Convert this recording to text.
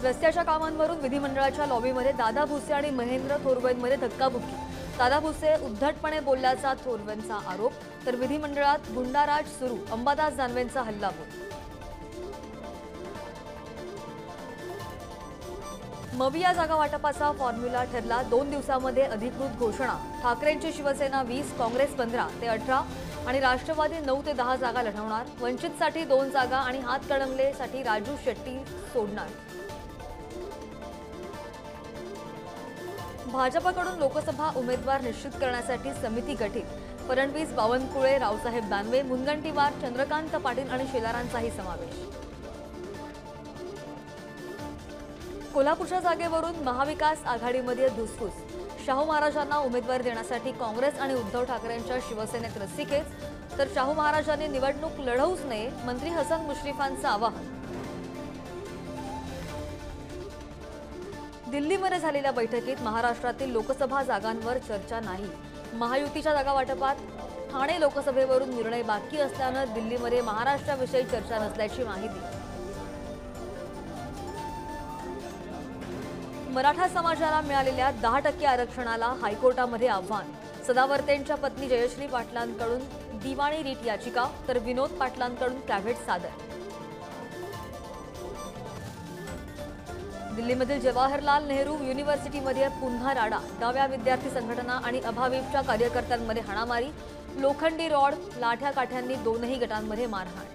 रस्त्याच्या कामांवरून विधिमंडळाच्या लॉबीमध्ये दादा भुसे आणि महेंद्र थोरवेंमध्ये धक्काबुक्की। दादा भुसे उद्धटपणे बोलल्याचा थोरवेंचा आरोप, तर विधिमंडळात गुंडाराज सुरू, अंबादास दानवेंचा हल्लाबोल। मविया जागा वाटपाचा फॉर्म्युला ठरला, 2 दिवसांमध्ये अधिकृत घोषणा। ठाकरेंची शिवसेना 20, काँग्रेस 15 ते 18 आणि राष्ट्रवादी 9 ते 10 जागा लढवणार। वंचितसाठी 2 जागा आणि हातकणंगलेसाठी राजू शेट्टी सोडणार। भाजपकडून लोकसभा उमेदवार निश्चित करण्यासाठी समिती गठीत। फडणवीस, बावनकुळे, रावसाहेब दानवे, मुनगंटीवार, चंद्रकांत पाटील आणि शेलारांचाही समावेश। कोल्हापूरच्या जागेवरून महाविकास आघाडीमध्ये धुसफूस। शाहू महाराजांना उमेदवारी देण्यासाठी काँग्रेस आणि उद्धव ठाकरेंच्या शिवसेनेत रस्सीखेच, तर शाहू महाराजांनी निवडणूक लढवूच नये, मंत्री हसन मुश्रीफांचं आवाहन। दिल्लीमध्ये झालेल्या बैठकीत महाराष्ट्रातील लोकसभा जागांवर चर्चा नाही। महायुतीच्या जागा वाटपात ठाणे लोकसभेवरून निर्णय बाकी असल्यानं दिल्लीमध्ये महाराष्ट्राविषयी चर्चा नसल्याची माहिती। मराठा समाजाला मिळालेल्या 10% आरक्षणाला हायकोर्टामध्ये आव्हान। सदावर्तेंच्या पत्नी जयश्री पाटलांकडून दिवाणी रीट याचिका, तर विनोद पाटलांकडून कॅव्हेट सादर। दिल्लीमधील जवाहरलाल नेहरू युनिव्हर्सिटीमध्ये पुन्हा राडा। डाव्या विद्यार्थी संघटना आणि अभाविपच्या कार्यकर्त्यांमध्ये हाणामारी। लोखंडी रॉड, लाठ्या काठ्यांनी दोनही गटांमध्ये मारहाण।